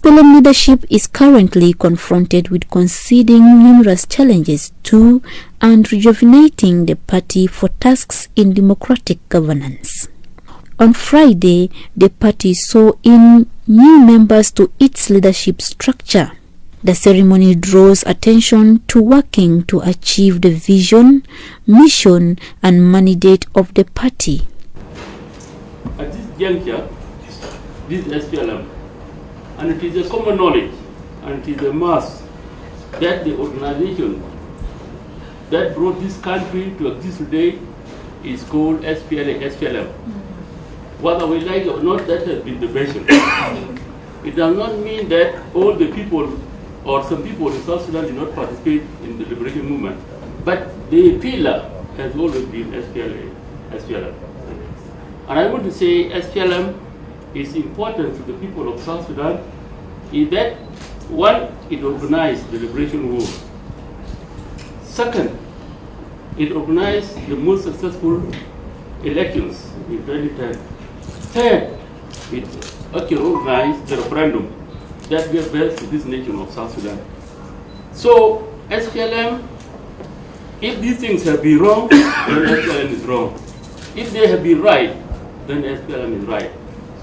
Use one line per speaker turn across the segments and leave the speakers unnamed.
SPLM leadership is currently confronted with conceding numerous challenges to and rejuvenating the party for tasks in democratic governance. On Friday, the party saw in new members to its leadership structure. The ceremony draws attention to working to achieve the vision, mission, and mandate of the party.
At this juncture, this SPLM, and it is a common knowledge, and it is a must, that the organization that brought this country to exist today is called SPLM. Whether we like it or not, that has been the vision. It does not mean that all the people or some people in South Sudan did not participate in the liberation movement, but the pillar has always been SPLM. And I want to say SPLM is important to the people of South Sudan is that, one, it organized the liberation war. Second, it organized the most successful elections in 2010. Third, it actually organized the referendum that gave birth to this nation of South Sudan. So SPLM, if these things have been wrong, then SPLM is wrong. If they have been right, then SPLM is right.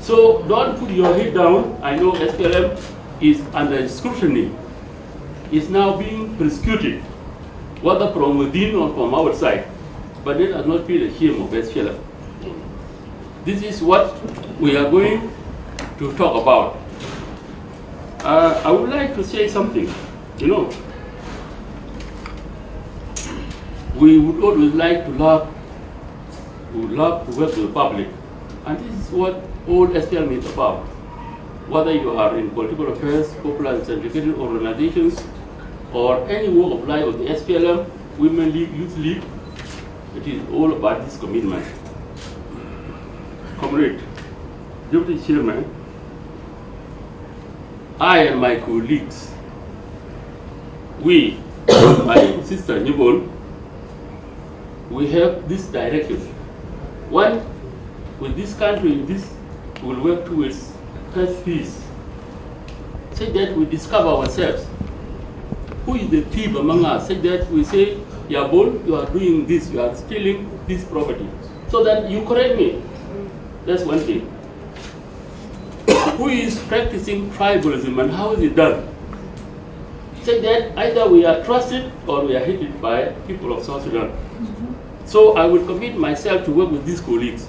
So don't put your head down. I know SPLM is under scrutiny. It's now being persecuted, whether from within or from outside. But let us not feel ashamed of SPLM. This is what we are going to talk about. I would like to say something. You know, we would always like to love. We would love to work with the public, and this is what all SPLM is about. Whether you are in political affairs, popular and syndicated organizations, or any walk of life of the SPLM, Women League, Youth League, it is all about this commitment. Comrade, Deputy Chairman, I and my colleagues, we, my sister Nibol, we have this direction. One, with this country, this will work towards first peace. Say that we discover ourselves. Who is the thief among us? Say that we say, Yabol, you are doing this, you are stealing this property. So that you correct me. That's one thing. Who is practicing tribalism and how is it done? Say that either we are trusted or we are hated by people of South Sudan. So I will commit myself to work with these colleagues.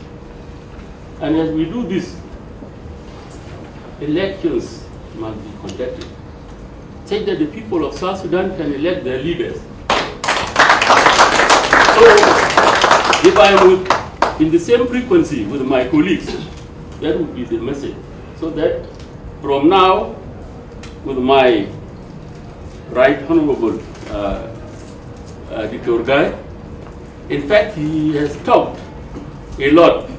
And as we do this, elections must be conducted. Say that the people of South Sudan can elect their leaders. So if I am in the same frequency with my colleagues, that would be the message. So that from now, with my right honorable Dr. Gai, in fact, he has talked a lot.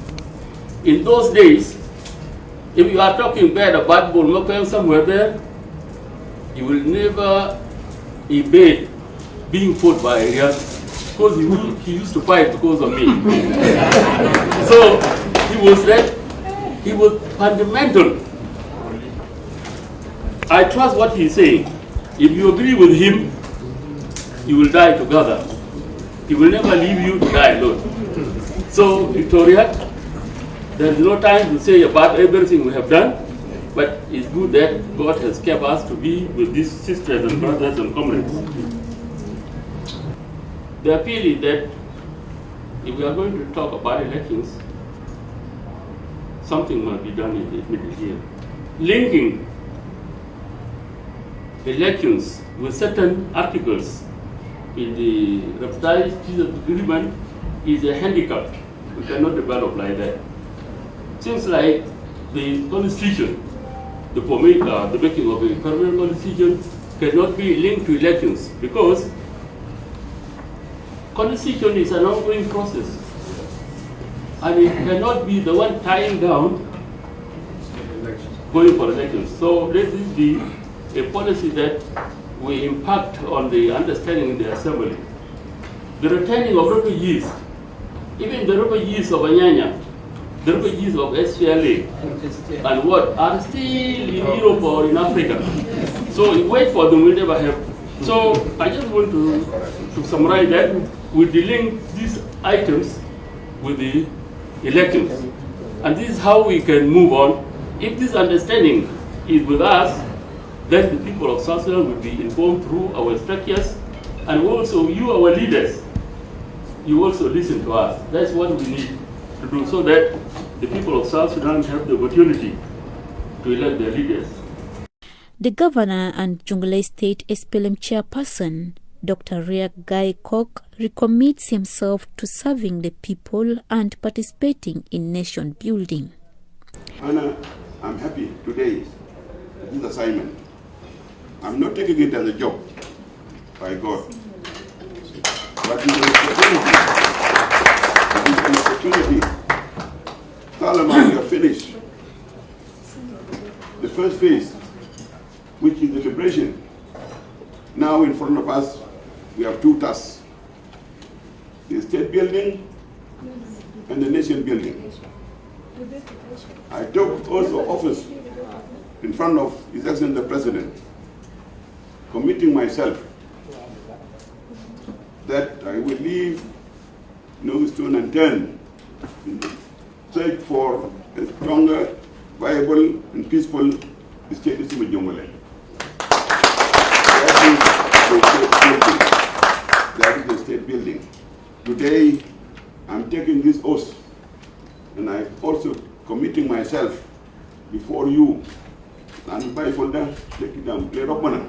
In those days, if you are talking bad about Bolmokwe somewhere there, you will never evade being fought by Ria, because he used to fight because of me. So he was fundamental. I trust what he's saying. If you agree with him, you will die together. He will never leave you to die alone. So, Victoria, there is no time to say about everything we have done, but it's good that God has kept us to be with these sisters and brothers and comrades. The appeal is that if we are going to talk about elections, something must be done in the middle here. Linking elections with certain articles in the revised peace agreement is a handicap. We cannot develop like that. Seems like the constitution, the making of a permanent constitution cannot be linked to elections because constitution is an ongoing process and it cannot be the one tying down going for elections. So let this be a policy that we impact on the understanding in the assembly. The returning of refugees, even the refugees of Anyanya, the refugees of SPLM and what are still in Europe or in Africa. So you wait for them, will never help. So I just want to summarize that we link these items with the elections. And this is how we can move on. If this understanding is with us, then the people of South Sudan will be informed through our structures, and also you, our leaders, you also listen to us. That's what we need to do so that the people of South Sudan have the opportunity to elect their leaders.
The governor and Jonglei State SPLM chairperson, Dr. Riek Gai Kok, recommits himself to serving the people and participating in nation building.
Anna, I'm happy today with this assignment. I'm not taking it as a job, by God. But it's an opportunity. It's an opportunity. Parliament, we have finished the first phase, which is the liberation. Now in front of us, we have two tasks: the state building and the nation building. I took also office in front of His Excellency the President, committing myself that I will leave no stone unturned in the search for a stronger, viable, and peaceful state system in Jonglei. That is the state building. Today, I'm taking this oath, and I'm also committing myself before you. And by folder, take it down, play up on it.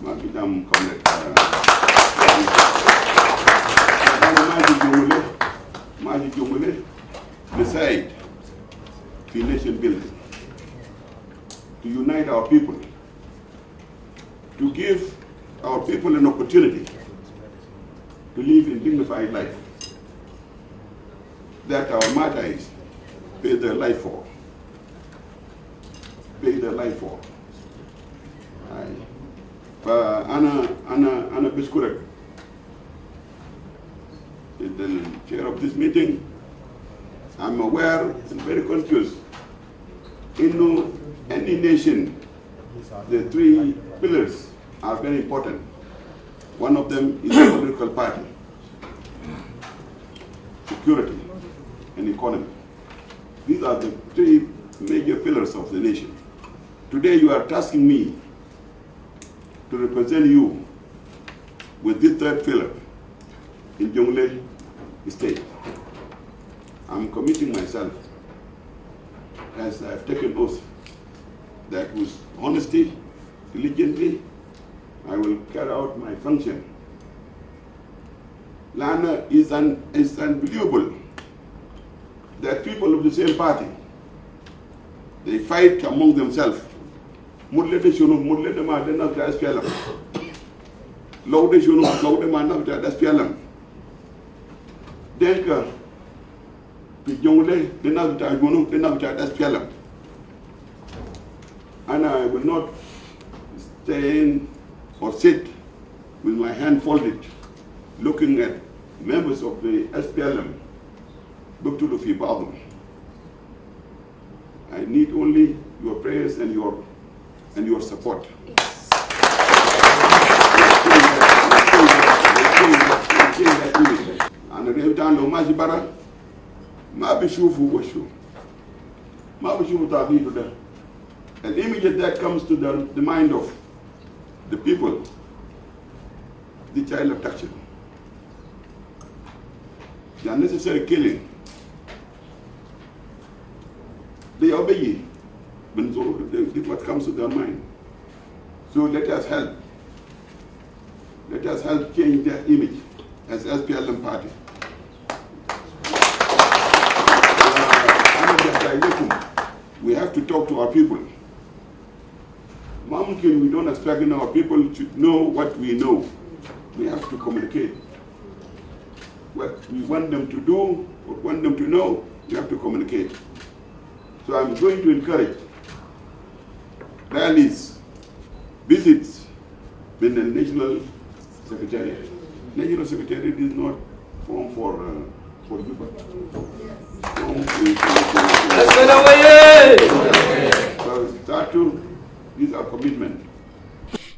Comrade. Jonglei, decide the nation building, to unite our people, to give our people an opportunity to live in dignified life that our martyrs paid their life for. Anna Biskurek, the chair of this meeting, I'm aware and very conscious. In any nation, the three pillars are very important. One of them is the political party, security, and economy. These are the three major pillars of the nation. Today you are tasking me to represent you with this third pillar in Jonglei State. I'm committing myself, as I've taken oath, that with honesty, diligently, I will carry out my function. Lana is unbelievable that people of the same party, they fight among themselves. Murlede shunu, murlede ma de nak SPLM. Lawde shunu, lawde ma nak SPLM. Denka, pi Jonglei, de nak shunu, de nak SPLM. And I will not stay or sit with my hand folded, looking at members of the SPLM. I need only your prayers and your support. And every time no majibara, ma bishufu washu, ma bishufu tabi to them. An image that comes to the mind of the people, the child abduction, the unnecessary killing. They obey what comes to their mind. So let us help. Let us help change their image as SPLM party. We have to talk to our people. We don't expect our people to know what we know. We have to communicate. What we want them to do, or want them to know, we have to communicate. So I'm going to encourage rallies, visits with the National Secretariat. National Secretariat is not formed for for Juba. So start to, these are commitment.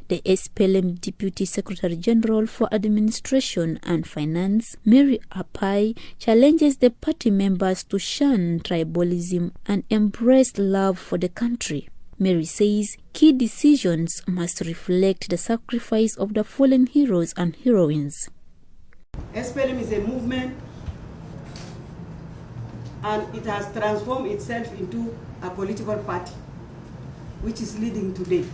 The SPLM Deputy Secretary General for Administration and Finance, Mary Apai, challenges the party members to shun tribalism and embrace love for the country. Mary says key decisions must reflect the sacrifice of the fallen heroes and heroines.
SPLM is a movement, and it has transformed itself into a political party, which is leading today.